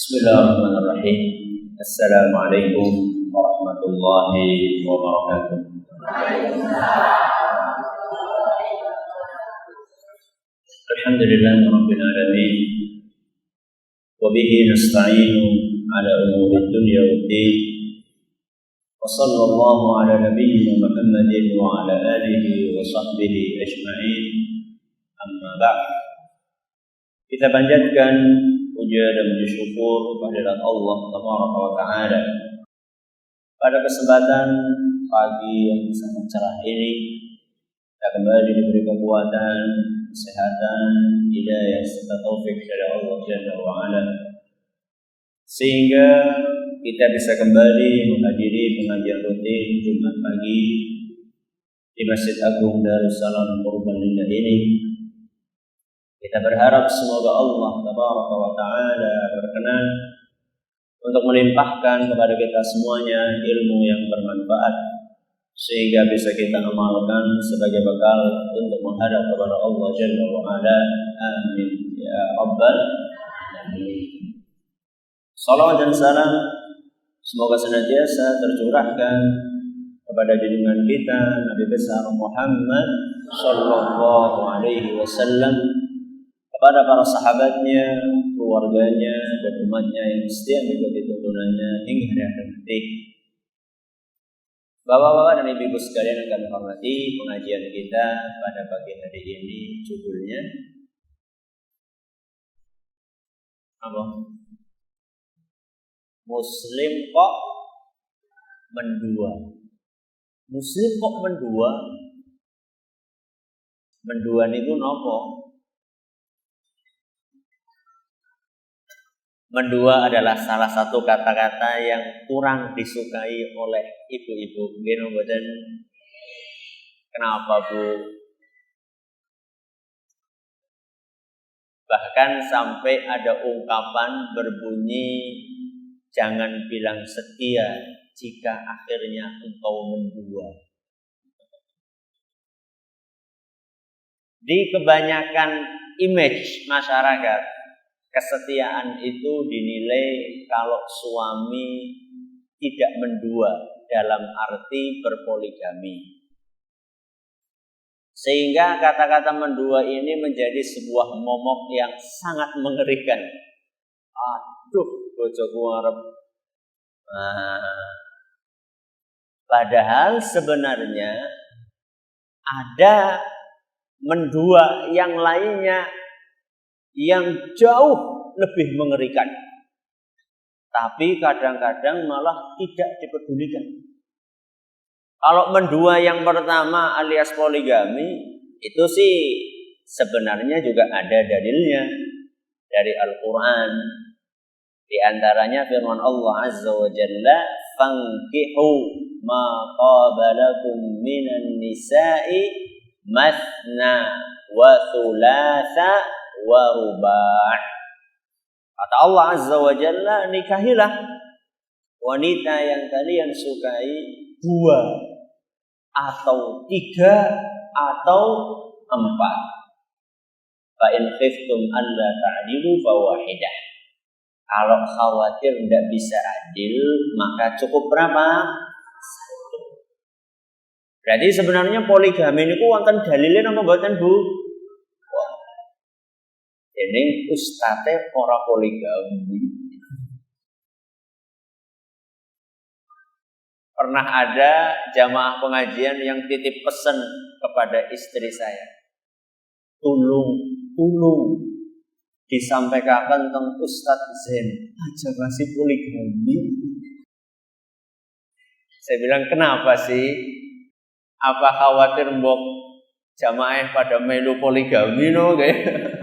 Bismillahirrahmanirrahim. Assalamualaikum warahmatullahi wabarakatuh. Alhamdulillahirabbil alamin. Wa bihi nasta'inu ala umuri dunya waddin. Wa sallallahu ala nabiyyina Muhammadin wa ala alihi wa sahbihi ajma'in. Amma ba'd. Kita panjatkan puja dan puji syukur kehadirat Allah Tabaraka wa Ta'ala pada kesempatan pagi yang sangat cerah ini. Kita kembali diberi kekuatan, kesehatan, hidayah serta taufik dari Allah Jalla wa Ala, sehingga kita bisa kembali menghadiri pengajian rutin Jumat pagi di Masjid Agung Darussalam Purbalingga ini. Kita berharap semoga Allah Tabaraka wa Ta'ala berkenan untuk melimpahkan kepada kita semuanya ilmu yang bermanfaat, sehingga bisa kita amalkan sebagai bekal untuk menghadap kepada Allah Jalla wa Ala. Amin ya Rabbal Alamin. Salawat dan salam semoga senantiasa tercurahkan kepada junjungan kita Nabi besar Muhammad sallallahu alaihi wasallam, kepada para sahabatnya, keluarganya, dan umatnya yang setia mengikuti tuntunannya hingga hari akhir nanti. Bapak-bapak dan ibu-ibu sekalian yang kami hormati, pengajian kita pada pagi hari ini judulnya apa? Muslim kok mendua. Muslim kok mendua? Mendua niku napa? Mendua adalah salah satu kata-kata yang kurang disukai oleh ibu-ibu. Mboten. Kenapa, Bu? Bahkan sampai ada ungkapan berbunyi, jangan bilang setia jika akhirnya engkau mendua. Di kebanyakan image masyarakat, kesetiaan itu dinilai kalau suami tidak mendua dalam arti berpoligami. Sehingga kata-kata mendua ini menjadi sebuah momok yang sangat mengerikan. Aduh, bojoku arep. Padahal sebenarnya ada mendua yang lainnya yang jauh lebih mengerikan, tapi kadang-kadang malah tidak dipedulikan. Kalau mendua yang pertama alias poligami, itu sih sebenarnya juga ada dalilnya dari Al-Quran. Di antaranya firman Allah Azza wa Jalla, "Fankihu ma qabalakum minan nisa'i mathna wa thulatha wa ruba'." Kata Allah Azza wa Jalla, nikahilah wanita yang kalian sukai 2 atau 3 atau 4. Fa in khiftum alla ta'dilu fawahidah. Kalau khawatir tidak bisa adil, maka cukup berapa? 1. Berarti sebenarnya poligami niku wonten dalile napa mboten, Bu? Ini ustate ora poligami. Pernah ada jamaah pengajian yang titip pesan kepada istri saya, tolong disampaikan tentang Ustadz Zen aja masih poligami. Saya bilang, kenapa sih? Apa khawatir mbok jamaah pada melu poligami no kayak?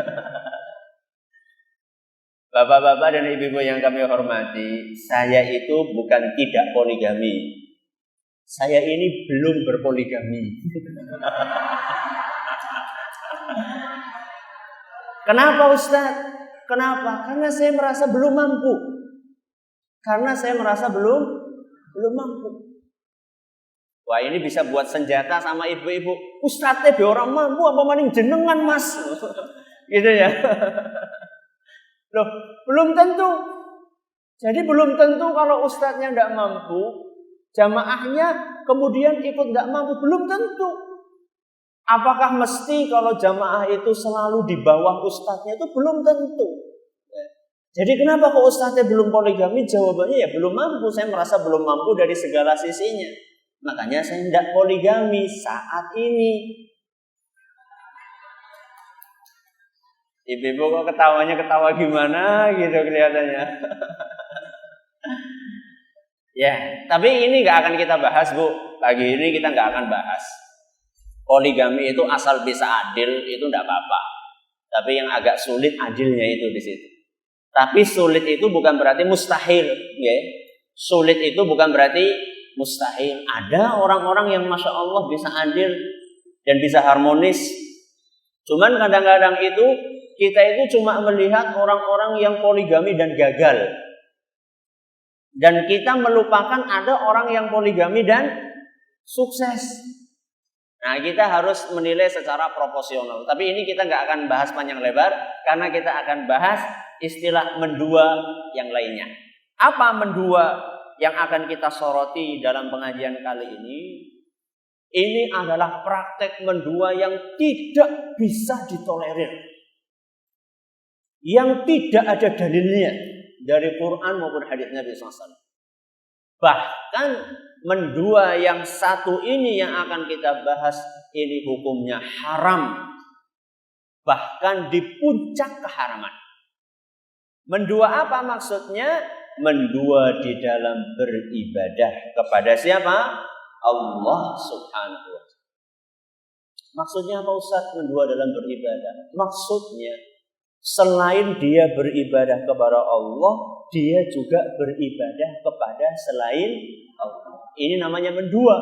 Bapak-bapak dan ibu-ibu yang kami hormati, saya itu bukan tidak poligami. Saya ini belum berpoligami. Kenapa, Ustaz? Kenapa? Karena saya merasa belum mampu. Mampu. Wah, ini bisa buat senjata sama ibu-ibu. Ustaz teh orang mampu apa maning jenengan, Mas? Gitu ya. Loh, belum tentu. Jadi belum tentu kalau ustadznya tidak mampu, jamaahnya kemudian ikut tidak mampu, belum tentu. Apakah mesti kalau jamaah itu selalu di bawah ustadznya? Itu belum tentu. Jadi kenapa kok ustadznya belum poligami? Jawabannya ya belum mampu. Saya merasa belum mampu dari segala sisinya. Makanya saya tidak poligami saat ini. Ibu-ibu kok ketawanya ketawa gimana gitu kelihatannya. Ya, tapi ini nggak akan kita bahas, Bu. Pagi ini kita nggak akan bahas. Poligami itu asal bisa adil itu tidak apa-apa. Tapi yang agak sulit adilnya itu di situ. Tapi sulit itu bukan berarti mustahil, ya. Sulit itu bukan berarti mustahil. Ada orang-orang yang masya Allah bisa adil dan bisa harmonis. Cuman kadang-kadang itu kita itu cuma melihat orang-orang yang poligami dan gagal. Dan kita melupakan ada orang yang poligami dan sukses. Nah, kita harus menilai secara proporsional. Tapi ini kita nggak akan bahas panjang lebar karena kita akan bahas istilah mendua yang lainnya. Apa mendua yang akan kita soroti dalam pengajian kali ini? Ini adalah praktek mendua yang tidak bisa ditolerir. Yang tidak ada dalilnya dari Quran maupun hadits Nabi SAW. Bahkan mendua yang satu ini yang akan kita bahas ini hukumnya haram. Bahkan di puncak keharaman. Mendua apa maksudnya? Mendua di dalam beribadah kepada siapa? Allah Subhanahu wa ta'ala. Maksudnya apa Ustaz mendua dalam beribadah? Maksudnya selain dia beribadah kepada Allah, dia juga beribadah kepada selain Allah. Ini namanya mendua.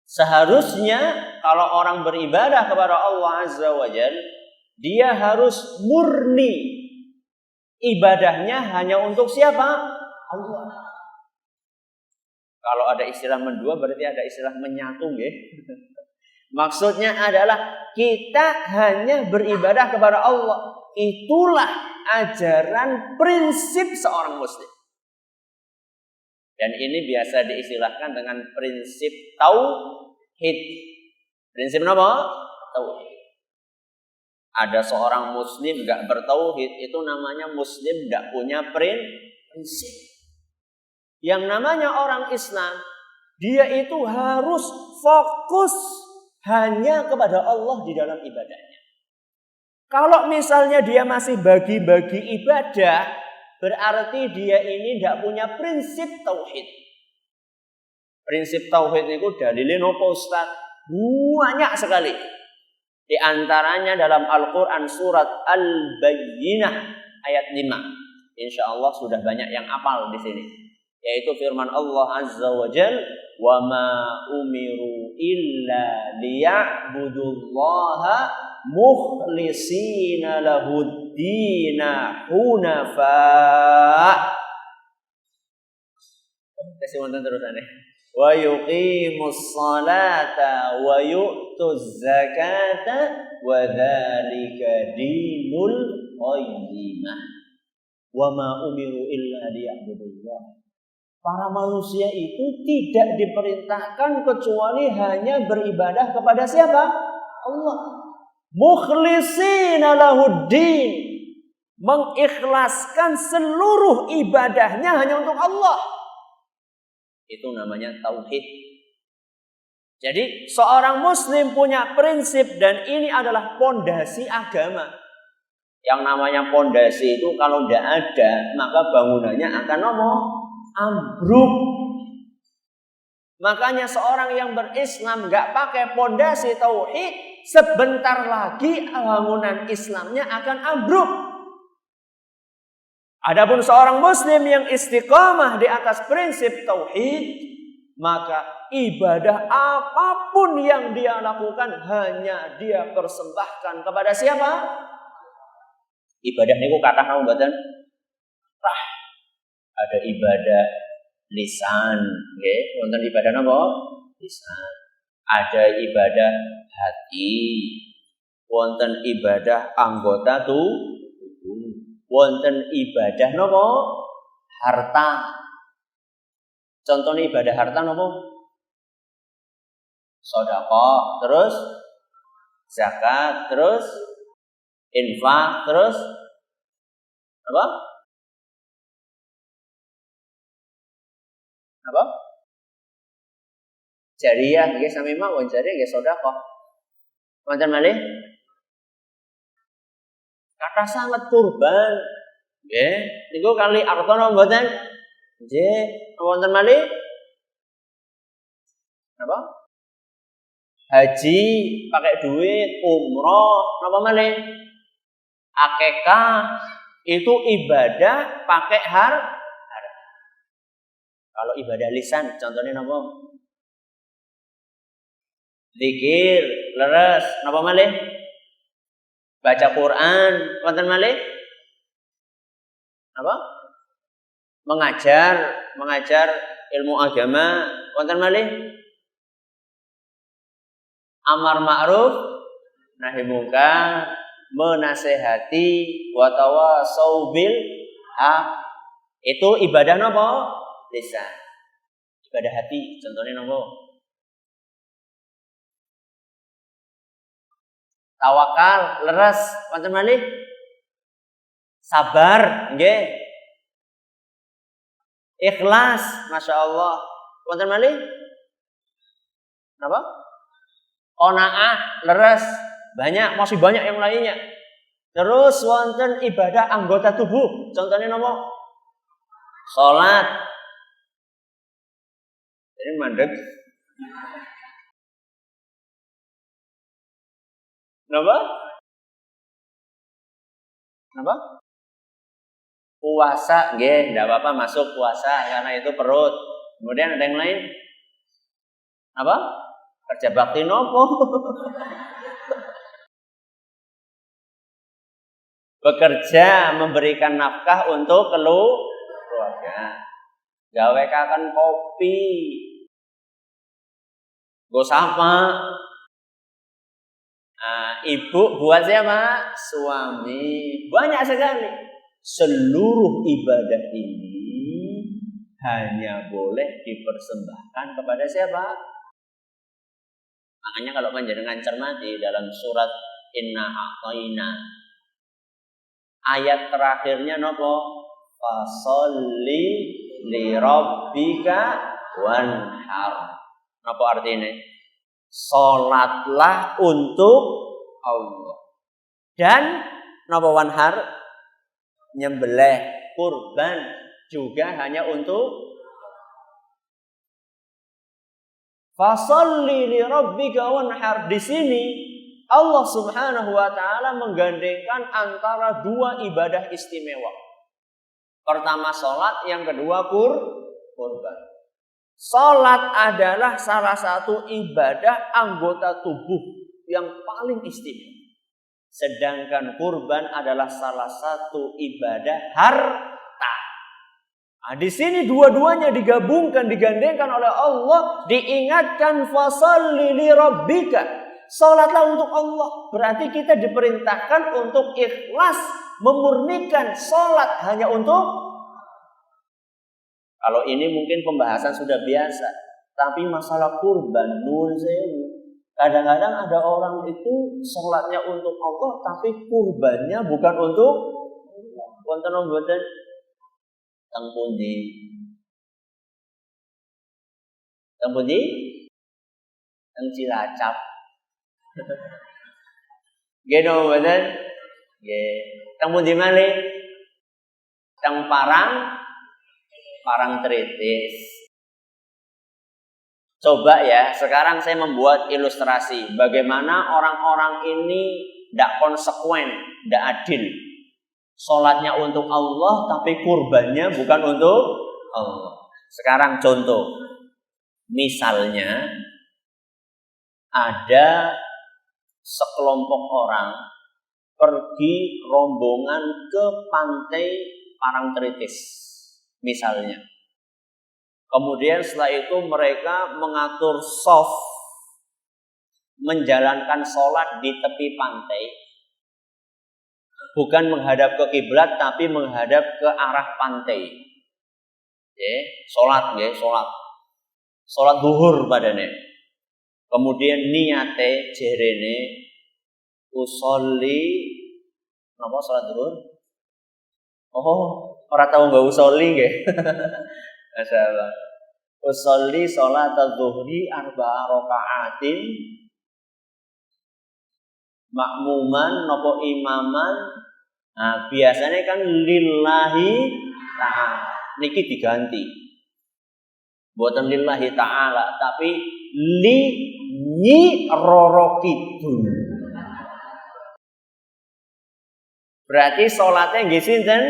Seharusnya kalau orang beribadah kepada Allah Azza wa Jalla, dia harus murni. Ibadahnya hanya untuk siapa? Allah. Kalau ada istilah mendua berarti ada istilah menyatu, ya. Maksudnya adalah kita hanya beribadah kepada Allah. Itulah ajaran prinsip seorang muslim. Dan ini biasa diistilahkan dengan prinsip tauhid. Prinsip apa? Tauhid. Ada seorang muslim gak bertauhid, itu namanya muslim gak punya prinsip. Yang namanya orang Islam, dia itu harus fokus hanya kepada Allah di dalam ibadahnya. Kalau misalnya dia masih bagi-bagi ibadah, berarti dia ini tidak punya prinsip tauhid. Prinsip tauhid itu dalilnya nopo Ustaz? Banyak sekali. Di antaranya dalam Al-Quran surat Al-Bayyinah ayat 5. Insya Allah sudah banyak yang hafal di sini. Yaitu firman Allah Azza wa Jal, wa ma umiru illa liya'budullaha mukhlisina lahuddina hunafa. Kasih wonten terusane. Wa yuqimus salata wa yu'tuz zakata wa dzalika dinul qayyimah. Wa ma umiru illa liya'budullah. Para manusia itu tidak diperintahkan kecuali hanya beribadah kepada siapa? Allah. Mukhlisina lahuddin. Mengikhlaskan seluruh ibadahnya hanya untuk Allah. Itu namanya tauhid. Jadi seorang muslim punya prinsip dan ini adalah pondasi agama. Yang namanya pondasi itu kalau tidak ada maka bangunannya akan ambruk. Makanya seorang yang berislam gak pakai pondasi tauhid, sebentar lagi bangunan Islamnya akan ambruk. Adapun seorang muslim yang istiqamah di atas prinsip tauhid, maka ibadah apapun yang dia lakukan hanya dia persembahkan kepada siapa? Ibadah niku kathah napa mboten? Ada ibadah lisan, nggih, wonten ibadah napa? Lisan. Ada ibadah hati, wonten ibadah anggota tubuh, wonten ibadah napa? harta. Contohnya ibadah harta apa? Sedekah, terus zakat, terus infak, terus apa? Apa? Jariyah, nggih sami mawon jariyah nggih sedekah. Wonten malih kata sangat kurban. Nggih, niku kali arta napa mboten? Nggih, wonten malih apa? Haji pakai duit, umroh, napa malih? Akikah itu ibadah pakai harta. Kalau ibadah lisan contohnya napa? Zikir, leres, napa malih? Baca Quran, wonten malih? Apa? Mengajar ilmu agama, wonten malih? Amar ma'ruf, nahi mungkar, menasehati, wa tawasau bil haq. Itu ibadah napa? Lisan. Ibadah hati, contohnya napa? Tawakal, leres, wonten malih? Sabar, nggih. Ikhlas, Masya Allah. Wonten malih? Napa? Qanaah, leres, masih banyak yang lainnya. Terus wonten ibadah anggota tubuh, contohnya napa? Salat. Ini mandek. Napa? Napa? Puasa, nggih, enggak apa-apa masuk puasa karena itu perut. Kemudian ada yang lain? Apa? Kerja bakti nopo? Bekerja, memberikan nafkah untuk keluarga. Gawe kakan kopi. Go sapa? Ibu buat siapa? Suami. Banyak sekali. Seluruh ibadah ini hanya boleh dipersembahkan kepada siapa? Makanya kalau panjenengan cermati dalam surat Inna A'tayna, ayat terakhirnya nopo? Fasholli li rabbika wanhar. Nopo artinya? Salatlah untuk Allah. Dan nopo wanhar? Nyembelih kurban juga hanya untuk Fasholli li rabbika wanhar. Di sini Allah Subhanahu wa taala menggandengkan antara dua ibadah istimewa. Pertama salat, yang kedua kurban. Salat adalah salah satu ibadah anggota tubuh yang paling istimewa. Sedangkan kurban adalah salah satu ibadah harta. Nah, di sini dua-duanya digabungkan, digandengkan oleh Allah, diingatkan fasholli li rabbika. Salatlah untuk Allah. Berarti kita diperintahkan untuk ikhlas, memurnikan salat hanya untuk. Kalau ini mungkin pembahasan sudah biasa, tapi masalah kurban nuwun sewu. Kadang-kadang ada orang itu salatnya untuk Allah, tapi kurbannya bukan untuk wonten mboten teng pundi? Teng pundi? Teng Cilacap. Nggih no mboten? Nggih. Teng pundi malih? Teng Parang Tritis. Coba ya, sekarang saya membuat ilustrasi bagaimana orang-orang ini tidak konsekuen, tidak adil. Salatnya untuk Allah, tapi kurbannya bukan untuk Allah. Sekarang contoh, misalnya ada sekelompok orang pergi rombongan ke pantai Parangtritis, misalnya. Kemudian setelah itu mereka mengatur shaf, menjalankan sholat di tepi pantai, bukan menghadap ke kiblat tapi menghadap ke arah pantai. Nggih, salat. Salat zuhur padane. Kemudian niate jerene usolli napa salat zuhur? Oh, ora tau enggak usolli nggih. Masyaallah. Usolli salat zuhri arba'a raka'atin makmuman napa imaman. Nah, biasanya kan lillahi ta'ala. Niki diganti. Buatan lillahi ta'ala, tapi li nyi roro kidul. Berarti salatnya nggih sinten?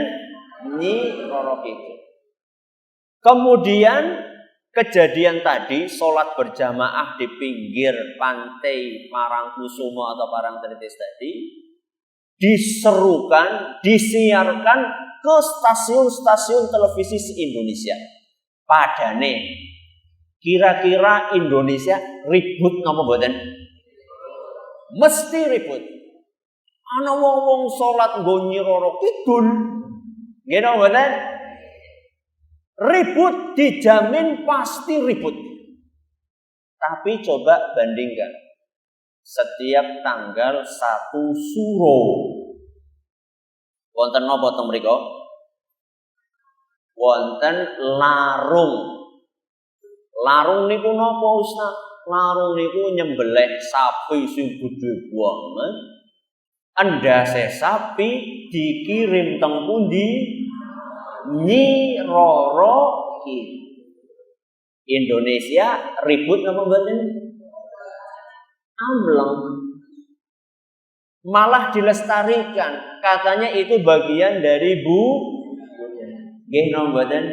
Nyi roro kidul. Kemudian kejadian tadi salat berjamaah di pinggir pantai Parangkusumo atau Parangtritis tadi diserukan, disiarkan ke stasiun-stasiun televisi se-Indonesia. Padane kira-kira Indonesia ribut napa mboten? Mesti ribut. Ana wong salat nggo nyiroro kidul. Nggih napa mboten? Ribut, dijamin pasti ribut. Tapi coba bandingkan. Setiap tanggal 1 Suro wonten napa teng mriku? Wonten larung. Larung niku napa Ustaz? Larung niku nyembelih sapi sing gedhe banget. Endase sapi dikirim teng pundi? Nyi roro kidul. Indonesia ribut napa mboten? Amleng. Malah dilestarikan. Katanya itu bagian dari nggih napa mboten?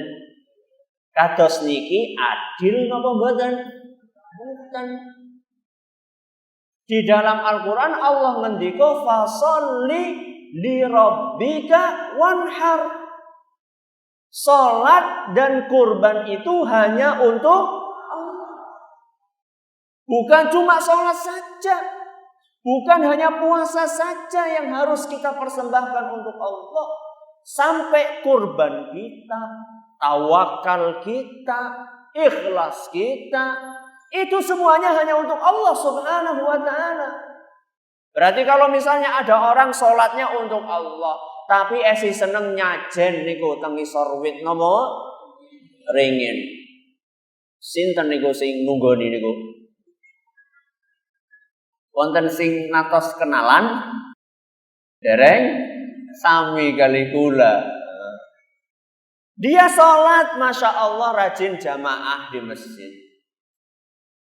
Kados niki adil napa mboten? Mboten. Di dalam Al-Qur'an Allah ngendika fasholli li rabbika wanhar. Salat dan kurban itu hanya untuk Allah. Bukan cuma salat saja. Bukan hanya puasa saja yang harus kita persembahkan untuk Allah. Sampai kurban kita, tawakal kita, ikhlas kita, itu semuanya hanya untuk Allah Subhanahu wa ta'ala. Berarti kalau misalnya ada orang salatnya untuk Allah, tapi esi seneng nyajen niku teng ngisor wit napa? Ringin. Sinten niku sing nunggoni niku? Wonten sing natos kenalan? Dereng sami kali kula. Dia salat Masya Allah rajin jamaah di masjid.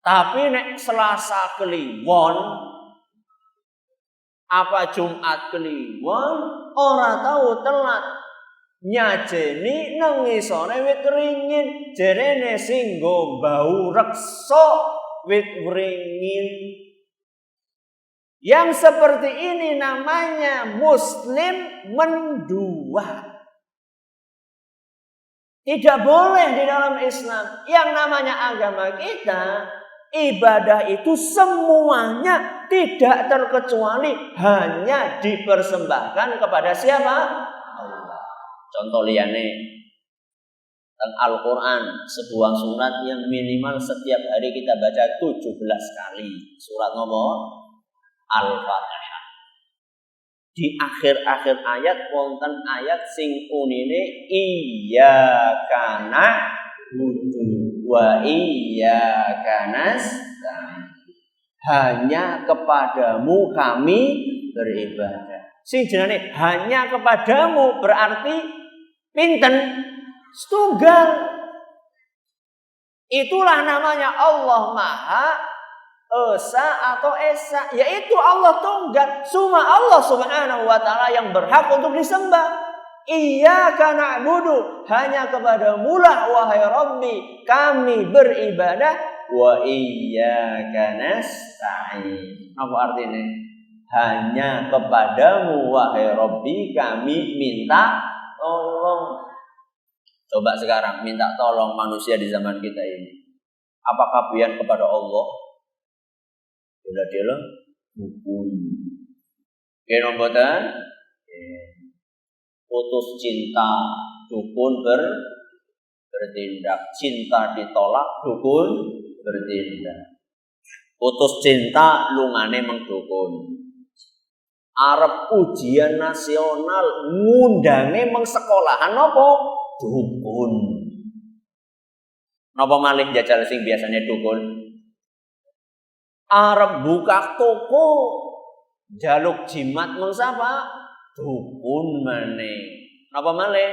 Tapi nek Selasa kliwon apa Jumat kliwon ora tahu telat nyajeni nang ngisore wit ringin jerene sing nggo bau reksa wit ringin. Yang seperti ini namanya muslim mendua. Tidak boleh di dalam Islam. Yang namanya agama kita, ibadah itu semuanya tidak terkecuali hanya dipersembahkan kepada siapa? Allah. Contoh liyane teng Al-Qur'an, sebuah surat yang minimal setiap hari kita baca 17 kali. Surat nomor Al-Fatihah. Di akhir-akhir ayat wonten ayat sing unine iyyaka na'budu wa iyyaka nasta'in. Hanya kepadamu kami beribadah. Sing jenenge hanya kepadamu berarti pinten? Setunggal. Itulah namanya Allah Maha Esa atau Esa, yaitu Allah tunggal. Cuma Allah Subhanahu wa ta'ala yang berhak untuk disembah. Iyyaka na'budu, hanya kepadamu-lah wahai Rabbi kami beribadah, wa iyyaka nasta'in. Apa artinya? Hanya kepadamu wahai Rabbi kami minta tolong. Coba sekarang minta tolong manusia di zaman kita ini. Apakah pian kepada Allah? Bela-bela hukum. Kena mboten? Putus cinta, dukun berzina. bertindak. Cinta ditolak, dukun bertindak. Putus cinta, lungane mengdukun. Arep ujian nasional, ngundange meng sekolahan apa? Dukun. Napa malih jajal sing biasanya dukun? Arep buka toko, jaluk jimat meng sapa? Dukun maneh. Napa malih?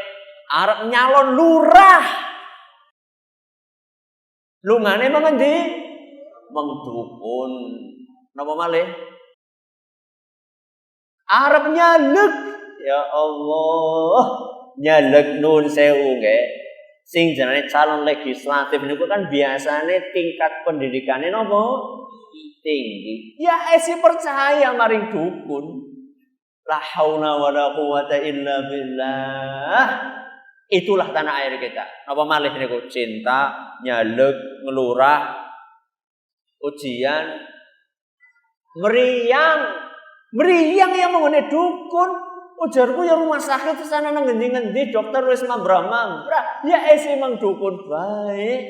Arep nyalon lurah. Lungane mengendi? Mengdukun. Napa malih? Arep nyalek. Ya Allah, nyalek nun sewu nggih. Sing jenenge calon legislatif niku kan biasane tingkat pendidikane napa? Tinggi. Ya esi percaya maring dukun. La haula wala quwata illa billah. Itulah tanah air kita. Napa malih niku? Cinta, nyalek, ngelurah, ujian, meriang yang mengenai dukun. Ujarku ya rumah sakit sana nang ngendi-ngendi dokter wis mambrah. Ya esi mang dukun baik.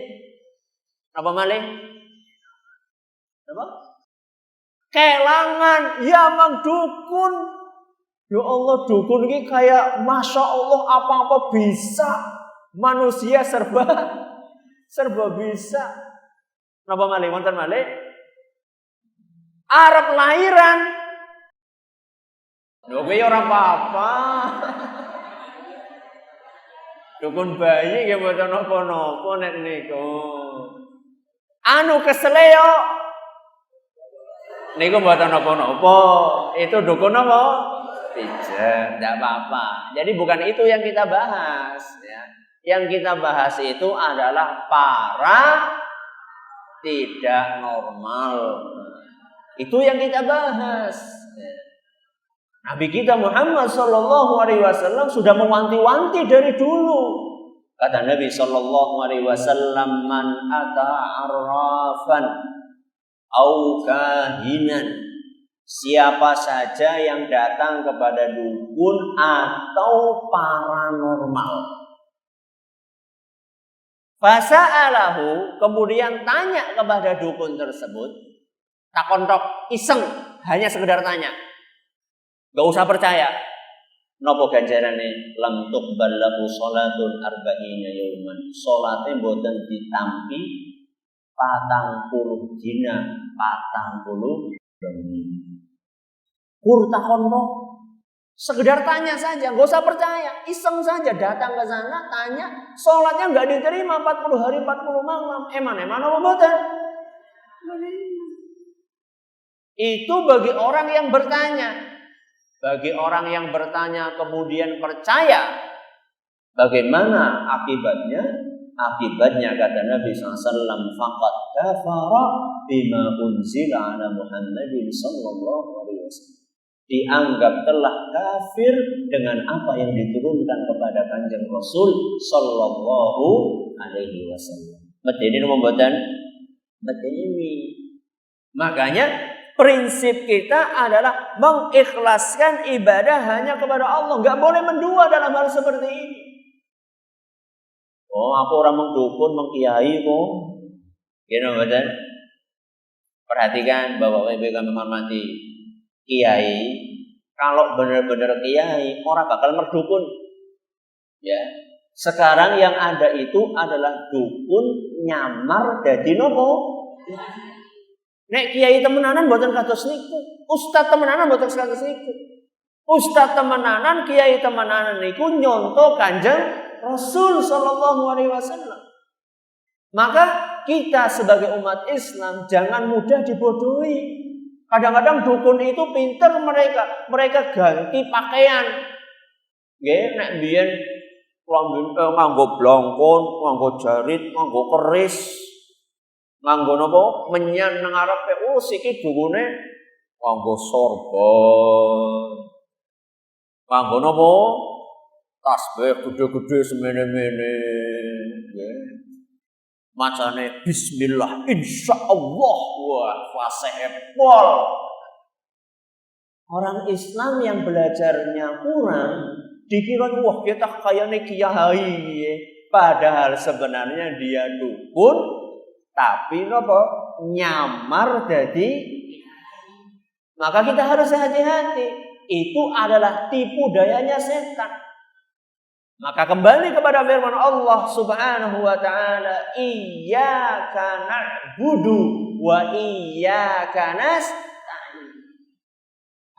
Napa malih? Napa? Kelangan ya mang dukun. Ya Allah, dukun ini kayak Masya Allah apa-apa bisa. Manusia serba bisa. Napa malih? Wonten malih? Arep lahiran. Lho kowe ora apa-apa. Dukun bayi nggih mboten napa-napa nek niku. Anu kesele yo. Niku mboten napa-napa. Itu dukun apa? Tidak, tidak apa-apa. Jadi bukan itu yang kita bahas ya. Yang kita bahas itu adalah para tidak normal. Itu yang kita bahas. Nabi kita Muhammad sallallahu alaihi wasallam sudah mewanti-wanti dari dulu. Kata Nabi sallallahu alaihi wasallam, "Man ata arrafan au kahinan." Siapa saja yang datang kepada dukun atau paranormal. Fasa'alahu, kemudian tanya kepada dukun tersebut. Takontok iseng, hanya sekedar tanya. Gak usah percaya. Nopo ganjarane lam tuqbal lahu salatun arba'ina yauman. Salate mboten ditampi 40 dina, 40 bengi. Kur takonno sekedar tanya saja, gak usah percaya, iseng saja datang ke sana tanya, salatnya enggak diterima 40 hari 40 malam. Eman apa mboten? Itu bagi orang yang bertanya. Bagi orang yang bertanya kemudian percaya, bagaimana akibatnya? Akibatnya kata Nabi SAW, faqad kafara bima unzila ala Muhammadin sallallahu alaihi wasallam. Dianggap telah kafir dengan apa yang diturunkan kepada Kanjeng Rasul sallallahu alaihi wasallam. Medeni napa mboten? Medeni. Makanya prinsip kita adalah mengikhlaskan ibadah hanya kepada Allah. Enggak boleh mendua dalam hal seperti ini. Oh, aku orang mendukun, mengkiai kok. Gini betul. Perhatikan Bapak Ibu kami hormati. Kiai, kalau benar-benar kiai, orang bakal merdukun. Ya. Sekarang yang ada itu adalah dukun nyamar dadi nopo? Nek kiai temenanan mboten kados niku. Ustaz temenanan mboten kados niku. Ustaz temenanan, kiai temenanan niku nyonto Kanjeng Rasul sallallahu alaihi wasallam. Maka kita sebagai umat Islam jangan mudah dibodohi. Kadang-kadang dukun itu pinter mereka ganti pakaian. Nggih, nek biyen nganggo blongkon, nganggo jarit, nganggo keris, nganggo napa? Menyan nang arepe. Oh, siki dukune nganggo sorban. Nganggo napa? Tasbih gede-gede semene-mene. Nggih. Macane bismillah insyaallah. Wah, fasih pol. Orang Islam yang belajarnya kurang dikira wah kita kayane kiai. Padahal sebenarnya dia dukun, tapi nyamar jadi. Maka kita harus hati-hati. Itu adalah tipu dayanya setan. Maka kembali kepada firman Allah Subhanahu wa taala, iyyaka na'budu wa iyyaka nasta'in.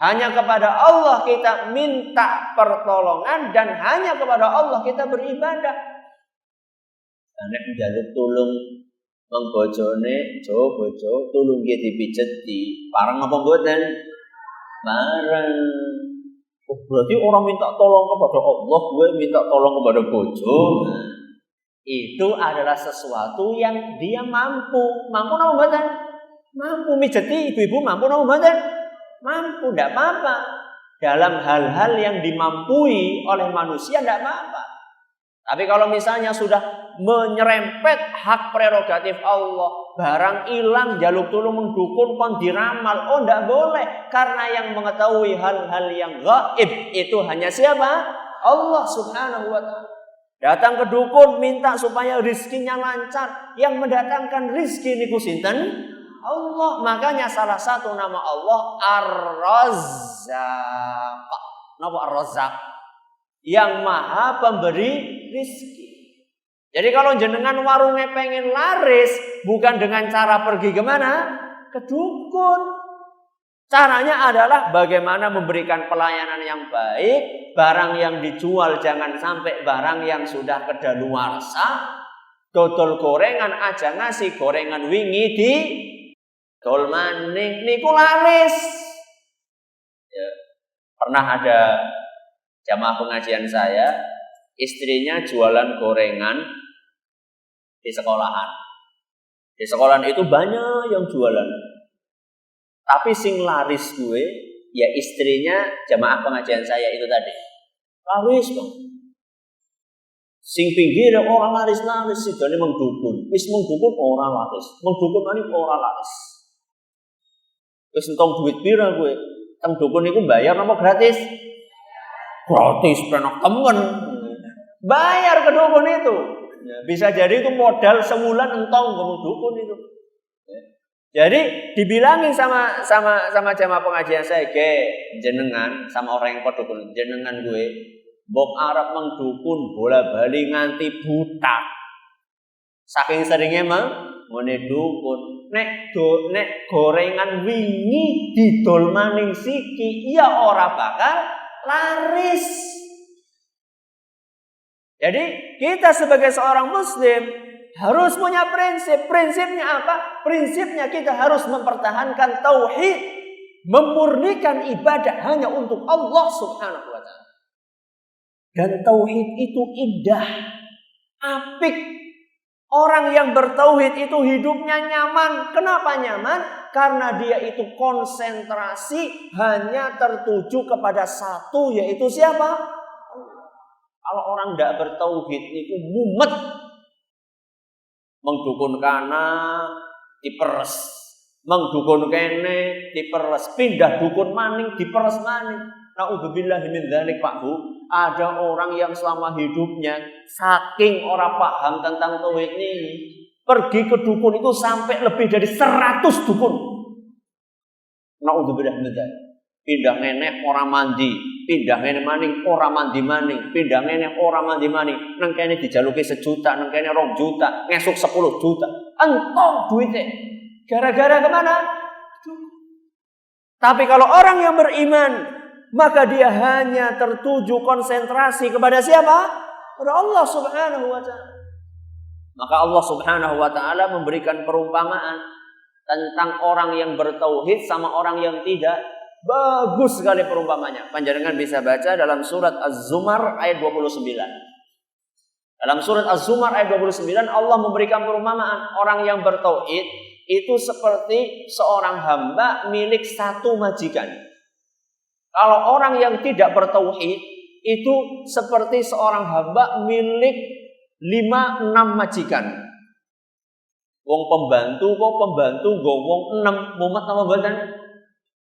Hanya kepada Allah kita minta pertolongan dan hanya kepada Allah kita beribadah. Nek njaluk tulung wong bojone, bojo tulung nggih dipijeti, pareng apa mboten? Pareng. Oh, berarti orang minta tolong kepada Allah, gue minta tolong kepada bojo. Itu adalah sesuatu yang dia mampu. Mampu napa mboten? Mampu mijeti ibu-ibu mampu napa mboten? Mampu, tidak apa-apa. Dalam hal-hal yang dimampui oleh manusia tidak apa-apa. Tapi kalau misalnya sudah menyerempet hak prerogatif Allah, barang hilang, jaluk tulung mendukun, kon diramal, oh tidak boleh. Karena yang mengetahui hal-hal yang gaib itu hanya siapa? Allah Subhanahu wa ta'ala. Datang ke dukun minta supaya rizkinya lancar. Yang mendatangkan rizki niku sinten? Allah. Makanya salah satu nama Allah Ar-Razzaq. Napa Ar-Razzaq? Yang maha pemberi rizki. Jadi kalau jenengan warungnya pengen laris, bukan dengan cara pergi kemana? Ke dukun. Caranya adalah bagaimana memberikan pelayanan yang baik. Barang yang dijual jangan sampai barang yang sudah kedaluarsa. Dodol gorengan aja ngasih gorengan wingi di dol maning niku laris. Ya, pernah ada jamaah pengajian saya, istrinya jualan gorengan di sekolahan. Di sekolahan itu banyak yang jualan. Tapi sing laris gue, ya istrinya jamaah pengajian saya itu tadi. Laris dong. Sing pinggir orang laris-laris sidane mengdukun. Wis mengdukun ora laris. Mengdukun ani ora laris. Wis entong duit pira gue? Teng dukun iku bayar apa gratis? Gratis penak temen. Bayar ke dukun itu. Ya, bisa jadi itu modal sebulan entong ngomong dukun itu. Ya. Jadi dibilangin sama jamaah pengajian saya, jenengan sama orang yang dukun, jenengan gue, bok Arab mengdukun bola bali nganti buta. Saking seringnya ngene dukun, nek gorengan wingi didol maning siki, ya ora bakal laris. Jadi kita sebagai seorang muslim harus punya prinsip. Prinsipnya apa? Prinsipnya kita harus mempertahankan tauhid, memurnikan ibadah hanya untuk Allah Subhanahu wa ta'ala. Dan tauhid itu indah, apik. Orang yang bertauhid itu hidupnya nyaman. Kenapa nyaman? Karena dia itu konsentrasi hanya tertuju kepada satu, yaitu siapa? Kalau orang tidak bertauhid itu mumet. Mengdukun kana diperes, mengdukun kene diperes, pindah dukun maning diperes maning. Naudzubillahi min dzalik, Pak Bu. Ada orang yang selama hidupnya saking ora paham tentang tauhid ini, pergi ke dukun itu sampai lebih dari 100 dukun. Naudzubillahi min dzalik. Pindah ngene ora mandi, pindah ngene maning ora mandi maning, pindah ngene ora mandi maning. Nang kene dijaluki 1 juta, nang kene 2 juta, ngesuk 10 juta. Entong duitnya. Gara-gara kemana? Tapi kalau orang yang beriman, maka dia hanya tertuju konsentrasi kepada siapa? Kepada Allah Subhanahu wa ta'ala. Maka Allah Subhanahu wa ta'ala memberikan perumpamaan tentang orang yang bertauhid sama orang yang tidak. Bagus sekali perumpamannya. Panjenengan bisa baca dalam surat Az-Zumar ayat 29. Dalam surat Az-Zumar ayat 29 Allah memberikan perumpamaan orang yang bertauhid itu seperti seorang hamba milik 1 majikan. Kalau orang yang tidak bertauhid itu seperti seorang hamba milik 5-6 majikan. Wong pembantu kok pembantu go wong 6 mumet apa mboten?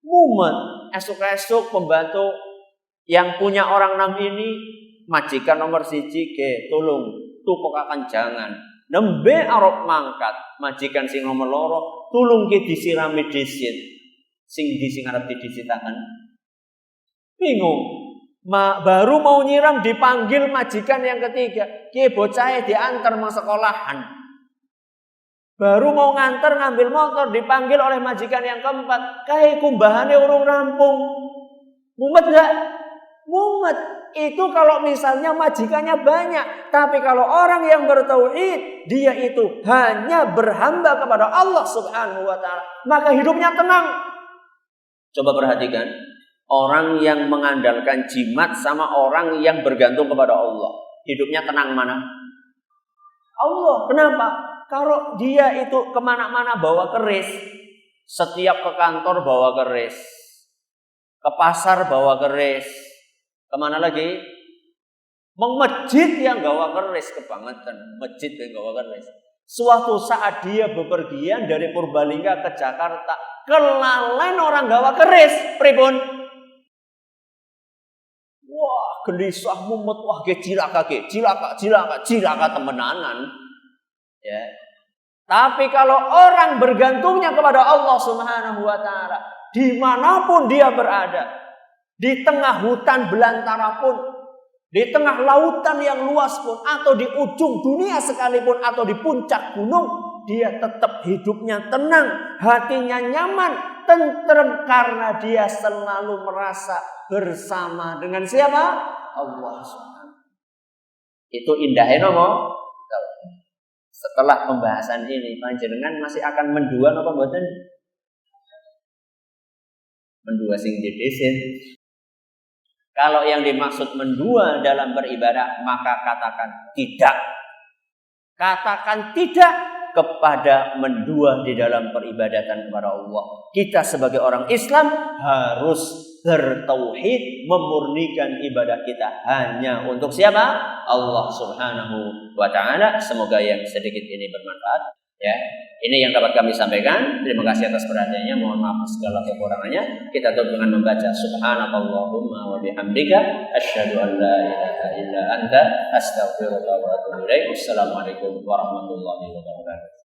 Mumet. Esuk-esuk pembantu yang punya orang 6 ini majikan nomor 1 tolong tukokaken jangan. Nembe arep mangkat, majikan sing nomor loro, tulung ki disirami disit. Sing arep didisitaken. Bingung. Baru mau nyiram dipanggil majikan yang ketiga. Ki bocahe diantar mang sekolahan. Baru mau nganter ngambil motor dipanggil oleh majikan yang keempat. Kae kumbahane urung rampung. Mumet enggak? Mumet. Itu kalau misalnya majikannya banyak. Tapi kalau orang yang bertauhid, dia itu hanya berhamba kepada Allah Subhanahu wa ta'ala, maka hidupnya tenang. Coba perhatikan. Orang yang mengandalkan jimat sama orang yang bergantung kepada Allah, hidupnya tenang mana? Allah. Kenapa? Kalau dia itu kemana-mana bawa keris, setiap ke kantor bawa keris, ke pasar bawa keris, kemana lagi? Masjid yang gawa keris, kebangetan. Masjid yang gawa keris. Suatu saat dia bepergian dari Purbalingga ke Jakarta, kelalen orang gawa keris, pripun? Wah, gelisah mumet, wah cilaka temenanan. Ya. Tapi kalau orang bergantungnya kepada Allah Subhanahu wa ta'ala, dimanapun dia berada, di tengah hutan belantara pun, di tengah lautan yang luas pun, atau di ujung dunia sekalipun, atau di puncak gunung, dia tetap hidupnya tenang, hatinya nyaman, tentrem, karena dia selalu merasa bersama dengan siapa? Allah Subhanahu. Itu indahnya nopo. Setelah pembahasan ini, panjenengan masih akan mendua napa mboten? Mendua sing didesin. Kalau yang dimaksud mendua dalam beribadah, maka katakan tidak. Katakan tidak kepada mendua di dalam peribadatan kepada Allah. Kita sebagai orang Islam harus bertauhid, memurnikan ibadah kita hanya untuk siapa? Allah Subhanahu wa ta'ala. Semoga yang sedikit ini bermanfaat, ya. Ini yang dapat kami sampaikan. Terima kasih atas perhatiannya. Mohon maaf segala kekurangannya. Kita tutup dengan membaca subhanakallahumma wa bihamdika asyhadu an la ilaha illa anta astaghfiruka wa atubu ilaik. Wassalamualaikum warahmatullahi wabarakatuh.